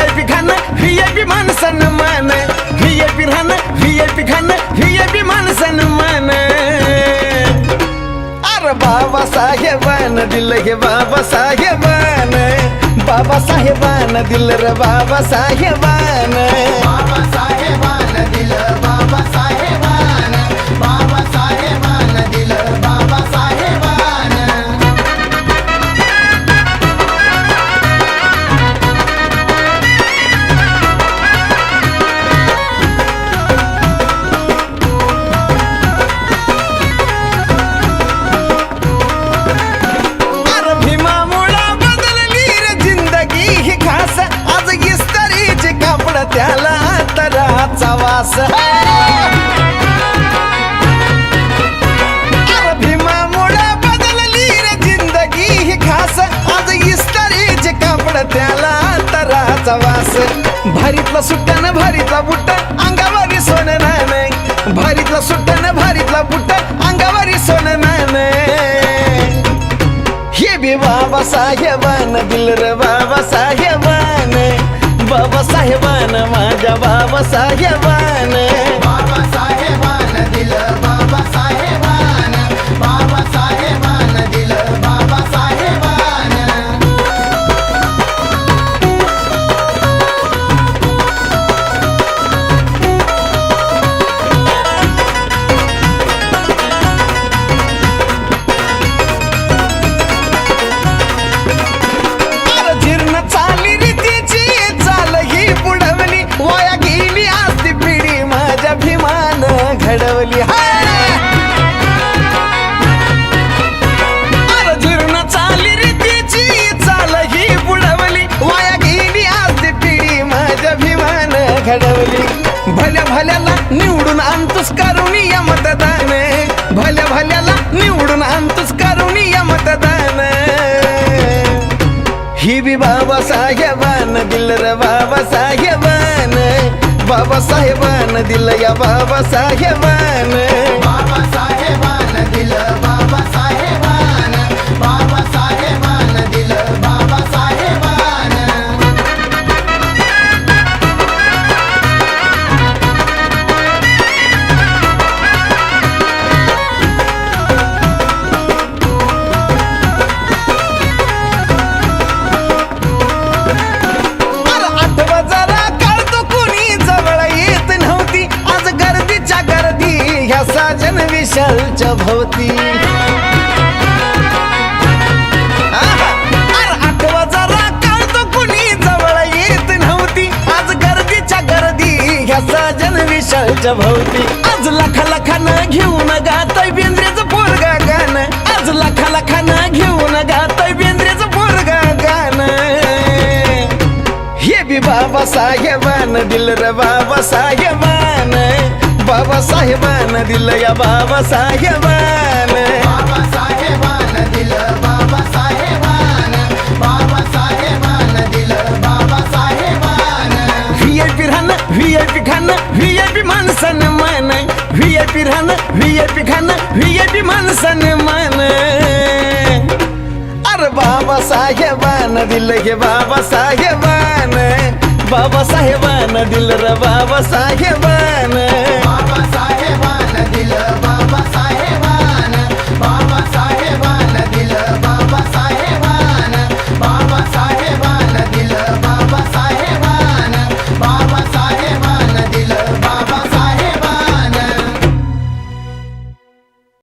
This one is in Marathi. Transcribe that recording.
VIP खाणं VIP माणसानं मान VIP राहणं VIP खाणं VIP माणसानं मान अरे बाबासाहेबानं दिलं हे बाबासाहेबानं बाबासाहेबानं दिलं रे बाबासाहेबानं बाबासाहेबानं दिलं बाबासाहेबानं बाबासाहेबानं दिलं बाबासाहेबानं अरे भीमामुळं बदलली रे जिंदगी ही खास आज इस्त्रीचे कापड त्याला तराचा वास अरे भीमामुळं बदलली रे जिंदगी ही खास आज इस्त्रीचे कापड त्याला तराचा वास भारीतला सुट्टानं भारीतला बुट्टा अंगावरी सोनं नाणं भारीतला सुट्टानं भारीतला बुट्टा अंगावरी सोनं नाणं हे बी बाबासाहेबानं दिलं रे बाबासाहेबानं बाबासाहेबानं माझ्या बाबासाहेबानं बाबासाहेबानं दिलं बाबासाहेबानं बाबासाहेबानं दिलं बाबासाहेबानं अरे जीर्ण चाली रीतीची चाल ही बुडवली वाया गेली असती पिढी माझ्या भीमानं घडवली अरे जीर्ण चाली रीतीची चाल ही बुडवली वाया गेली असती पिढी माझ्या भीमानं घडवली भल्या भल्याला निवडून आणतोस करुणीय मतदान भल्या भल्याला निवडून आणतोस करुणीय मतदान ही बी बाबासाहेबानं दिलं रे बाबासाहेबानं बाबासाहेबानं दिलं या बाबासाहेबानं बाबासाहेबानं दिलं बाबासाहेबानं बाबासाहेबानं दिलं बाबासाहेबानं अरे आठवा जरा कळतो कुणी जवळ येत नव्हती आज गर्दीच्या गर्दी ह्या साजन विशालच्या भोवती अरे आठवा जरा कळतो कुणी जवळ येत नव्हती आज गर्दीच्या गर्दी ह्या साजन विशालच्या भोवती आज लाखा लाखानं घेऊन गाताय बेंद्रेचं पोरगा गाणं आज लाखा लाखानं घेऊन गाताय बेंद्रेचं पोरगा गाणं हे बी बाबासाहेबानं दिलं रे बाबासाहेबानं बाबासाहेबानं दिलं या बाबासाहेबानं बाबासाहेबानं दिलं बाबासाहेबानं बाबासाहेबानं दिलं बाबासाहेबानं VIP राहणं VIP खाणं VIP माणसानं मान VIP राहणं VIP खाणं VIP माणसानं मान अरे बाबासाहेबानं दिलं हे बाबासाहेबानं बाबासाहेबानं दिलं रे बाबासाहेबानं बाबासाहेबानं दिलं बाबासाहेबानं